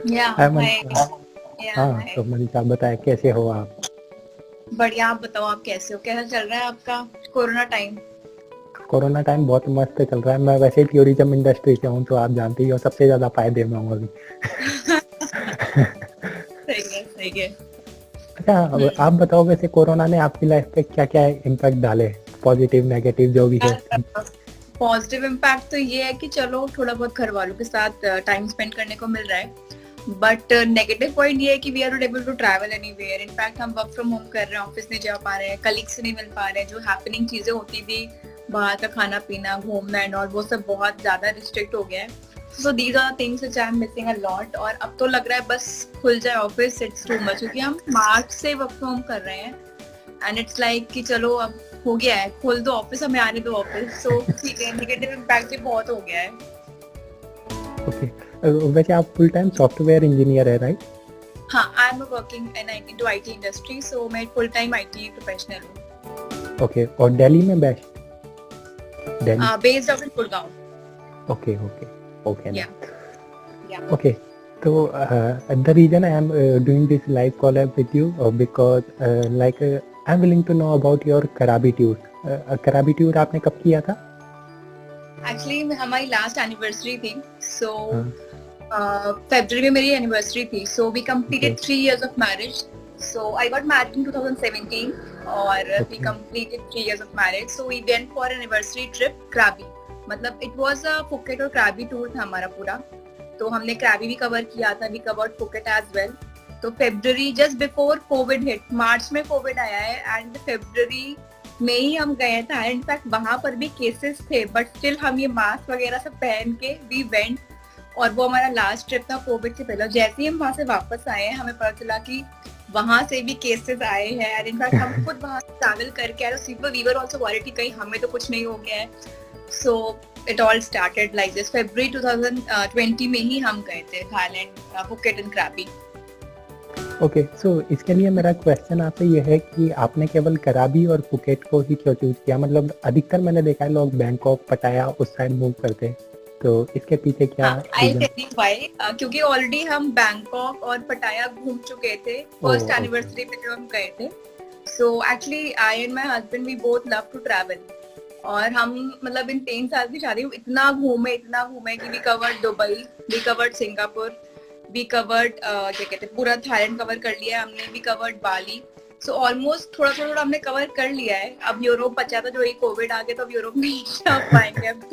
या हाय हाय। मनीषा। या हाँ, हाय। तो मनीषा बताएं कैसे हो आप? बढ़िया, आप बताओ, आप कैसे हो? कैसा चल रहा है आपका कोरोना टाइम? कोरोना टाइम बहुत मस्त चल रहा है। मैं वैसे ही टूरिज्म इंडस्ट्री से हूँ, तो आप जानते ही हो सबसे ज़्यादा फ़ायदे में हूँ अभी। सही है, सही है। अच्छा, अब आप बताओ वैसे कोरोना ने आपकी लाइफ पे क्या-क्या इम्पैक्ट डाले? पॉजिटिव, नेगेटिव जो भी है? यार, पॉजिटिव इम्पैक्ट तो ये है कि चलो थोड़ा बहुत घर वालों के साथ टाइम स्पेंड करने को मिल रहा है। बट नेगेटिव पॉइंट ये है कि we are not able to travel anywhere. In fact हम वर्क फ्रॉम होम कर रहे हैं, ऑफिस नहीं जा पा रहे हैं, कलीग से नहीं मिल पा रहे हैं। जो हैपनिंग चीजें होती थी, बाहर का खाना पीना, घूमना एंड और, वो सब बहुत ज्यादा रिस्ट्रिक्ट हो गया है। So these are things which I am missing a lot. और अब तो लग रहा है बस खुल जाए ऑफिस, इट्स टू मच, क्योंकि हम मार्च से वर्क फ्रॉम होम कर रहे हैं। एंड इट्स लाइक कि चलो अब हो गया है, खोल दो ऑफिस, हमें आने दो ऑफिस। सो ठीक है, नेगेटिव इम्पैक्ट भी बहुत हो गया है। ओके। वैसे आप फुल टाइम सॉफ्टवेयर इंजीनियर है, राइट? हाँ, I am working in into IT industry, so मैं full time IT professional okay, और दिल्ली में दिल्ली? हूँ, based out in Gurgaon. Okay, okay, okay या ना। या Okay, so the reason I am doing this live collab with you because I'm willing to know about your Karabi tour. Karabi tour आपने कब किया था? एक्चुअली हमारी लास्ट एनिवर्सरी थी। सो हाँ, फेब्रुअरी में मेरी एनिवर्सरी थी। So we okay, completed 3 years of marriage. So I got married in 2017 और we okay, completed 3 years of marriage. So we went for anniversary trip Krabi. मतलब इट वाज अ फुकेट और क्राबी tour था हमारा पूरा। तो हमने क्राबी भी कवर किया था, we covered Phuket as well. तो February just before Covid hit, मार्च में कोविड आया है एंड फेब्रुअरी में ही हम गए थे। इनफैक्ट वहां पर भी केसेस थे, बट स्टिल हम ये मास्क वगैरह सब पहन के वी वेंट। और वो हमारा लास्ट ट्रिप था कोविड से पहले। जैसे ही हम वहां से वापस आए हैं, हमें पता चला कि वहां से भी केसेस आए हैं। एंड इनफैक्ट हम खुद वहां से ट्रैवल करके आए, तो वी वर आल्सो वरीड कि कहीं हमें तो कुछ नहीं हो गया है। So it all started like this. फरवरी 2020 में ही हम गए थे Thailand, Phuket and Krabi. Okay. So इसके लिए मेरा क्वेश्चन आपसे ये है कि आपने केवल कराबी और फुकेट को ही क्यों चूज किया? मतलब अधिकतर मैंने देखा है लोग बैंकॉक, पटाया उस साइड मूव करते हैं, तो इसके पीछे क्या हाँ, I reason? Tell you why. क्योंकि ऑलरेडी हम बैंकॉक और पटाया घूम चुके थे ओ, फर्स्ट ओके, एनिवर्सरी पे जब हम गए थे। So actually I and my husband we both love to travel. और हम मतलब इन 3 साल की शादी में इतना घूमे कि we covered Dubai, we covered Singapore, we covered क्या कहते हैं, पूरा थाईलैंड कवर कर लिया है हमने, we covered Bali. So almost थोड़ा थोड़ा हमने कवर कर लिया है। अब यूरोप बचा था, जो ये कोविड आ गया तो अब यूरोप नहीं जा पाएंगे अब।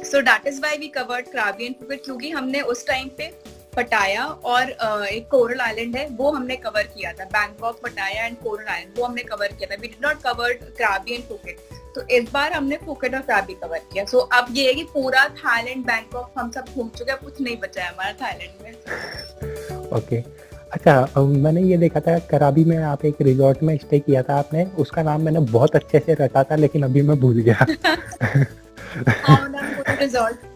So that is why we covered Krabi and Phuket, क्योंकि हमने उस टाइम पे पटाया और एक कोरल आइलैंड है वो हमने कवर किया था। बैंकॉक, पटाया एंड कोरल आइलैंड वो हमने कवर किया था। We did not covered Krabi and Phuket. तो इस बार हमने फुकेट और क्राबी कवर किया। सो अब ये है कि पूरा थाईलैंड, बैंकॉक हम सब घूम चुके हैं, कुछ नहीं बचा है हमारा थाईलैंड में। ओके। अच्छा, मैंने ये देखा था कराबी में आप एक रिजॉर्ट में स्टे किया था आपने, उसका नाम मैंने बहुत अच्छे से रटा था लेकिन अभी मैं भूल गया। आवनम रिजॉर्ट।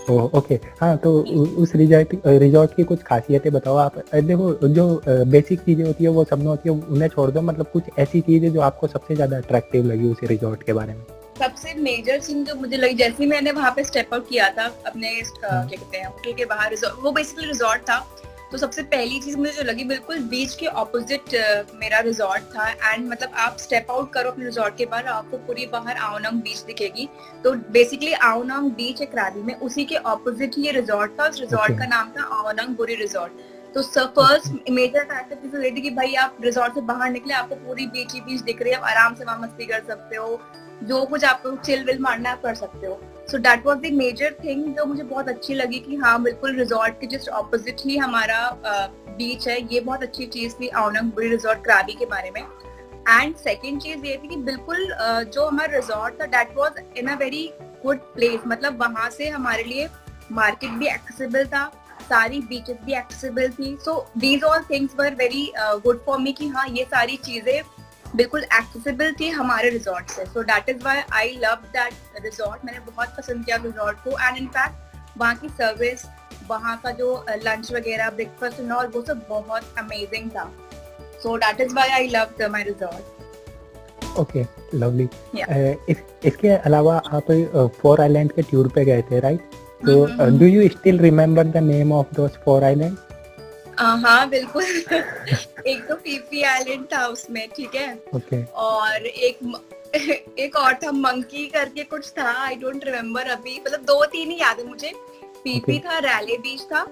ओ, ओके। हाँ, तो उस रिजॉर्ट की कुछ खासियतें बताओ आप। देखो, जो बेसिक चीज़ें होती है वो सब में होती है, उन्हें छोड़ दो। मतलब कुछ ऐसी चीज़ें जो आपको सबसे ज़्यादा अट्रैक्टिव लगी उस रिजॉर्ट के बारे में? सबसे मेजर चीज जो मुझे लगी, जैसे ही मैंने वहां पे स्टेप आउट किया था अपने हाँ, क्या कहते हैं होटल के बाहर, वो बेसिकली रिजॉर्ट था। तो सबसे पहली चीज मुझे जो लगी, बिल्कुल बीच के ऑपोजिट मेरा रिजॉर्ट था। एंड मतलब आप स्टेप आउट करो अपने रिजॉर्ट के बाहर, आपको पूरी बाहर आओनंग बीच दिखेगी। तो बेसिकली आओनंग बीच है क्राबी में, उसी के ऑपोजिट ही ये रिजॉर्ट था। उस ओके, रिजॉर्ट का नाम था आओनंग बुरी रिजॉर्ट। तो ओके, फर्स्ट मेजर फैक्टर थी कि भाई आप रिजॉर्ट से बाहर निकले, आपको पूरी बीच ही बीच दिख रही है, आप आराम से वहां मस्ती कर सकते हो, जो कुछ आपको चिल विल मारना आप कर सकते हो। So that was the major thing जो मुझे बहुत अच्छी लगी कि हाँ बिल्कुल रिजॉर्ट के जस्ट ऑपोजिट ही हमारा बीच है। ये बहुत अच्छी चीज थी आओनंग बुरी रिजॉर्ट क्राबी के बारे में। एंड सेकेंड चीज ये थी कि बिल्कुल जो हमारा रिजॉर्ट था that was in a very good place. मतलब वहां से हमारे लिए मार्केट भी एक्सेसिबल था, सारी बीचेस भी एक्सेसिबल थी। So these all things were very good for me कि हाँ ये सारी चीजें बिल्कुल एक्सेसिबल थी हमारे रिजॉर्ट से। सो that is why I love that resort. मैंने बहुत पसंद किया रिजॉर्ट को। एंड इनफैक्ट वहाँ की सर्विस, वहाँ का जो लंच वगैरह, ब्रेकफास्ट एंड ऑल, वो सब बहुत अमेजिंग था। सो that is why I love my resort. Okay, lovely. या इसके अलावा आप फोर आइलैंड के टूर पे गए थे, राइट? तो do you still remember the name of those 4 island? हाँ बिल्कुल। एक तो पीपी आइलैंड था उसमें, ठीक है। ओके। और एक और था, मंकी करके कुछ था, आई डोंट रिमेम्बर अभी, मतलब 2-3 ही याद है मुझे। पीपी था, रैले बीच था,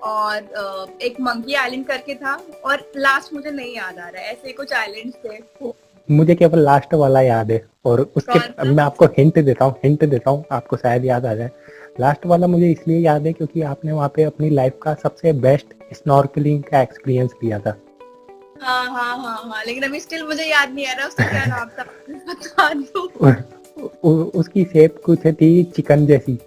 और एक मंकी आइलैंड करके था, और लास्ट मुझे नहीं याद आ रहा है। ऐसे कुछ आइलैंड्स थे। मुझे केवल लास्ट वाला याद है, और उसके कौन सा? मैं आपको हिंट देता हूँ, आपको शायद याद आ जाए। लास्ट वाला मुझे इसलिए याद है क्योंकि आपने वहाँ पे अपनी लाइफ का सबसे बेस्ट स्नॉर्कलिंग का एक्सपीरियंस लिया था। हाँ, लेकिन अभी स्टिल मुझे याद नहीं आ रहा उसका क्या नाम था। बता दो। उसकी शेप कुछ थी चिकन जैसी।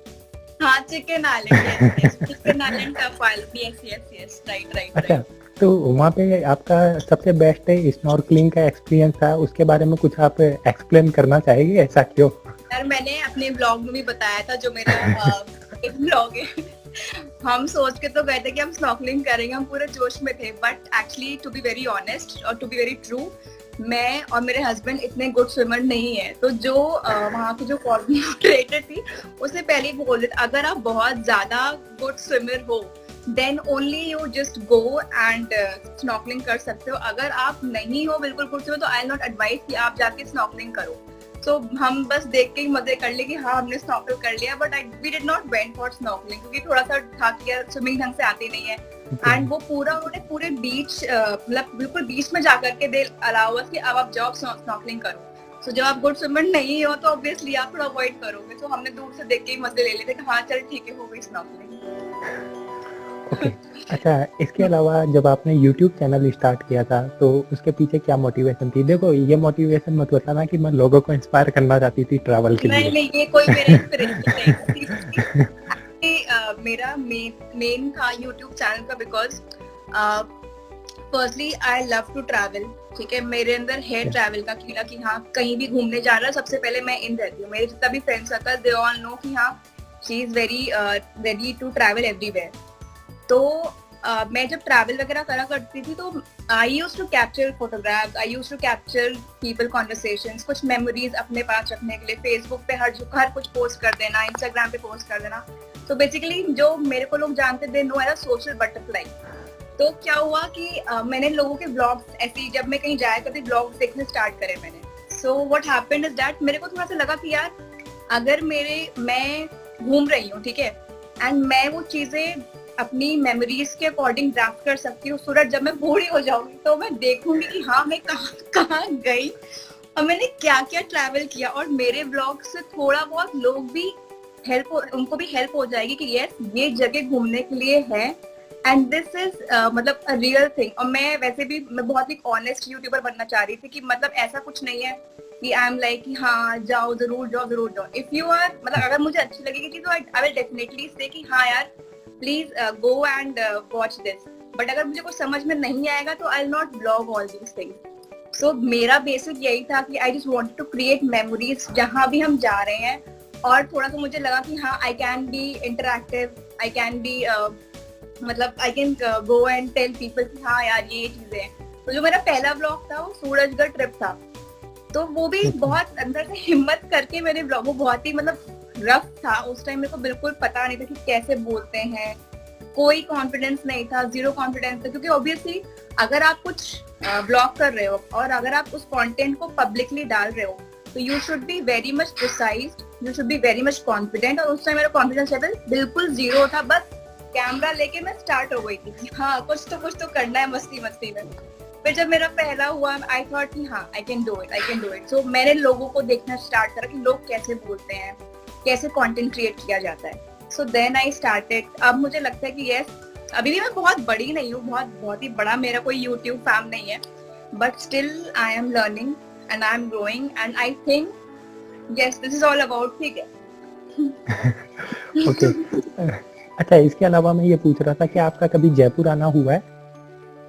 हाँ, chicken island, yes chicken island का फाइल, यस, राइट। अच्छा, तो वहाँ पे आपका सबसे बेस्ट स्नॉर्कलिंग का एक्सपीरियंस था, उसके बारे में कुछ आप एक्सप्लेन करना चाहेंगे, ऐसा क्यों? यार मैंने अपने ब्लॉग में भी बताया था, जो मेरा एक ब्लॉग है। हम सोच के तो गए थे कि हम स्नॉर्कलिंग करेंगे, हम पूरे जोश में थे, but actually to be very honest और टू बी वेरी ट्रू, मैं और मेरे हस्बैंड इतने गुड स्विमर नहीं है। तो जो वहाँ की जो कोऑर्डिनेटर थी, उसने पहले ही बोल दिया, अगर आप बहुत ज्यादा गुड स्विमर हो then only you just go and snorkelling कर सकते हो। अगर आप नहीं हो बिल्कुल गुड स्विमर, तो आई नॉट एडवाइस कि आप जाके स्नॉर्कलिंग करो। तो हम बस देख के ही मजे कर लिए कि हाँ हमने स्नॉर्कल कर लिया, but we did not went for snorkelling, क्योंकि थोड़ा सा था कि यार स्विमिंग ढंग से आती नहीं है। एंड वो उन्होंने पूरे बीच, मतलब बिल्कुल बीच में जाकर के दे अलाउ अस कि अब आप जाओ स्नॉर्कलिंग करो। सो जब आप गुड स्विमर नहीं हो तो ऑब्वियसली आप थोड़ा अवॉइड करोगे। तो हमने दूर से देख के ही मजे ले लेते कि हाँ चल ठीक है, हो गई स्नॉर्कलिंग। ओके। अच्छा, इसके अलावा जब आपने यूट्यूब चैनल स्टार्ट किया था, तो उसके पीछे क्या मोटिवेशन थी? देखो, ये मोटिवेशन मत बताना कि मैं लोगों को इंस्पायर करना चाहती थी ट्रैवल के लिए। नहीं, ये कोई मेरा इंस्पिरेशन नहीं। मेरा मेन था यूट्यूब चैनल का, because firstly I love to travel, ठीक है। मेरे अंदर है ट्रैवल का कीड़ा कि हाँ कहीं भी घूमने जा रहा है, सबसे पहले मैं इन रहती हूँ। मेरे जितना भी friend circle, they all know कि हाँ she is very ready to travel everywhere. तो मैं जब ट्रैवल वगैरह करा करती थी, तो I used to capture photographs, I used to capture people conversations, कुछ मेमोरीज अपने पास रखने के लिए। फेसबुक पे हर कुछ पोस्ट कर देना, इंस्टाग्राम पे पोस्ट कर देना। तो बेसिकली जो मेरे को लोग जानते थे, no as a social butterfly. तो क्या हुआ कि मैंने लोगों के ब्लॉग्स, ऐसे जब मैं कहीं जाया करती ब्लॉग्स देखने स्टार्ट करे मैंने। So what happened is that मेरे को थोड़ा सा लगा कि यार अगर मैं घूम रही हूँ, ठीक है, एंड मैं वो चीजें अपनी मेमोरीज के अकॉर्डिंग ड्राफ्ट कर सकती हूँ, सूरज जब मैं बूढ़ी हो जाऊंगी तो मैं देखूंगी कि हाँ मैं कहाँ गई और मैंने क्या क्या ट्रैवल किया। और मेरे ब्लॉग से थोड़ा बहुत लोग भी उनको भी हेल्प हो जाएगी कि यस ये जगह घूमने के लिए है, एंड दिस इज मतलब अ रियल थिंग। और मैं बहुत ही ऑनेस्ट यूट्यूबर बनना चाह रही थी कि मतलब ऐसा कुछ नहीं है कि आई एम लाइक कि हाँ जाओ जरूर जाओ। इफ यू आर, मतलब अगर मुझे अच्छी लगेगी चीज तो आई विल डेफिनेटली से कि हाँ यार please go and watch this. But अगर मुझे कुछ समझ में नहीं आएगा तो I will not blog all these things. So मेरा बेसिक यही था कि I just wanted to create memories जहाँ भी हम जा रहे हैं। और थोड़ा सा मुझे लगा कि हाँ I can be interactive, I can be मतलब I can go and tell people कि हाँ यार ये चीजें हैं। तो जो मेरा पहला ब्लॉग था वो सूरजगढ़ ट्रिप था, तो वो भी बहुत अंदर से हिम्मत करके मैंने ब्लॉग, वो बहुत ही मतलब रफ था उस टाइम। मेरे को बिल्कुल पता नहीं था कि कैसे बोलते हैं, कोई कॉन्फिडेंस नहीं था, जीरो कॉन्फिडेंस था। क्योंकि ऑब्वियसली अगर आप कुछ ब्लॉग कर रहे हो और अगर आप उस कंटेंट को पब्लिकली डाल रहे हो तो you should be very much precise, you should be very much confident. और उस टाइम मेरा कॉन्फिडेंस लेवल बिल्कुल जीरो था। बस कैमरा लेके मैं स्टार्ट हो गई थी, हाँ कुछ तो करना है मस्ती में। फिर जब मेरा पहला हुआ आई थॉट कि हाँ आई कैन डू इट। सो मैंने लोगों को देखना स्टार्ट करा कि लोग कैसे बोलते हैं, कैसे कंटेंट क्रिएट किया जाता है। So then I started. अब मुझे लगता है कि यस, अभी भी मैं बहुत बड़ी नहीं हूँ, बहुत ही बड़ा मेरा कोई यूट्यूब फैम नहीं है, but still I am learning and I am growing and I think yes this is all about, ठीक है। ओके। अच्छा, इसके अलावा मैं ये पूछ रहा था कि आपका कभी जयपुर आना हुआ है?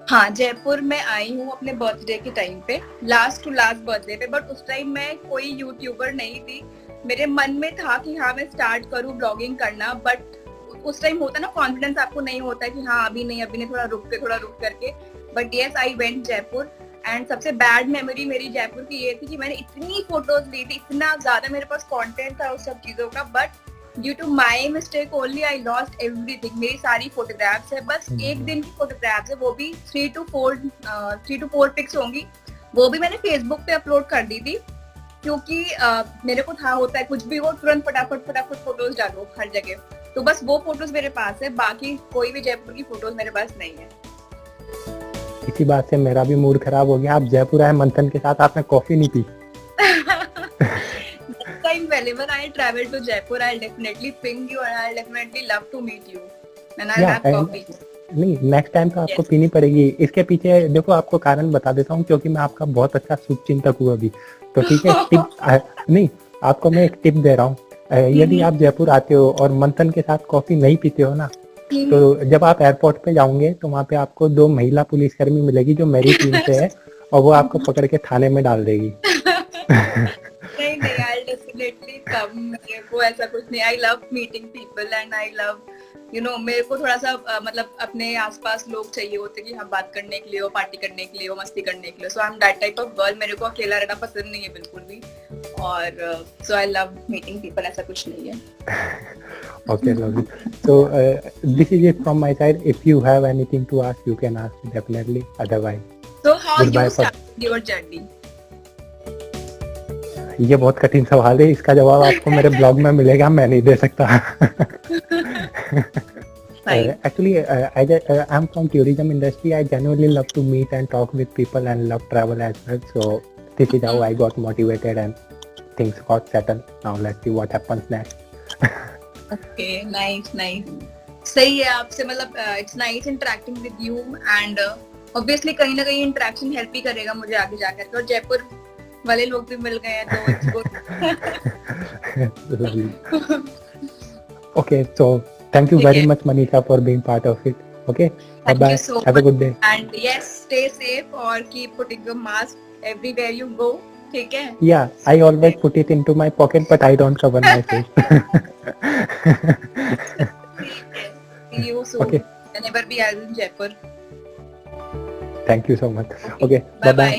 हाँ, जयपुर में आई हूँ अपने बर्थडे के टाइम पे, लास्ट टू लास्ट बर्थडे पे। बट उस टाइम मैं कोई यूट्यूबर नहीं थी। मेरे मन में था कि हाँ मैं स्टार्ट करूँ ब्लॉगिंग करना, बट उस टाइम होता ना कॉन्फिडेंस आपको नहीं होता कि हाँ अभी नहीं थोड़ा रुक करके। But yes I went Jaipur and सबसे बैड मेमोरी मेरी जयपुर की ये थी कि मैंने इतनी फोटोज ली थी, इतना ज्यादा मेरे पास कंटेंट था उस सब चीजों का, but due to my mistake only I lost everything. मेरी सारी फोटोग्राफ्स है, बस एक दिन की फोटोग्राफ्स है, वो भी 3 to 4 पिक्स होंगी। वो भी मैंने फेसबुक पे अपलोड कर दी थी, क्योंकि मेरे को था होता है कुछ भी हो तुरंत फटाफट फोटोज डालो हर जगह। तो बस वो फोटोज मेरे पास है, बाकी कोई भी जयपुर की फोटोज मेरे पास नहीं है। इसी बात से मेरा भी मूड खराब हो गया। आप जयपुर आए मंथन के साथ, आपने कॉफी नहीं P. Next time whenever I travel to Jaipur, I'll definitely ping you and I'll definitely love to meet you and I'll have coffee. नहीं, नेक्स्ट टाइम तो आपको पीनी पड़ेगी। इसके पीछे देखो आपको कारण बता देता हूँ, क्योंकि मैं आपका बहुत अच्छा शुभचिंतक हूँ अभी। तो ठीक है, टिप नहीं, आपको मैं एक टिप दे रहा हूँ। यदि आप जयपुर आते हो और मंथन के साथ कॉफी नहीं पीते हो ना, तो जब आप एयरपोर्ट पे जाओगे तो वहाँ पे आपको 2 महिला पुलिसकर्मी मिलेगी जो मेरी टीम से है, और वो आपको पकड़ के थाने में डाल देगी। नहीं, I'll definitely come। मेरे को ऐसा कुछ नहीं। I love meeting people and I love, you know, मेरे को थोड़ा सा मतलब अपने आसपास लोग चाहिए होते कि हम बात करने के लिए हो, पार्टी करने के लिए हो, मस्ती करने के लिए। So I'm that type of girl। मेरे को अकेला रहना पसंद नहीं है बिल्कुल भी, और so I love meeting people। ऐसा कुछ नहीं है। Okay, lovely. So this is it from my side. If you have anything to ask, you can ask definitely. Otherwise, so how goodbye you started your journey? ये बहुत कठिन सवाल है, इसका जवाब आपको मेरे ब्लॉग में मिलेगा, मैं नहीं दे सकता। Actually, I'm from tourism industry. I genuinely love to meet and talk with people and love travel as well. So this is how I got motivated and things got settled. Now let's see what happens next. Okay, nice. सही है आपसे, मतलब it's nice interacting with you and obviously कहीं ना कहीं interaction help ही करेगा मुझे आगे जाकर के, और जयपुर वाले लोग भी मिल गए हैं तो it's good. Okay, so thank you very much, Manisha, for being part of it. Okay, bye bye. So have a good day. And yes, stay safe or keep putting your mask everywhere you go. ठीक है? Yeah, I always put it into my pocket, but I don't cover my face. See you soon. Okay. Whenever we are in Jaipur. Thank you so much. Okay, bye bye.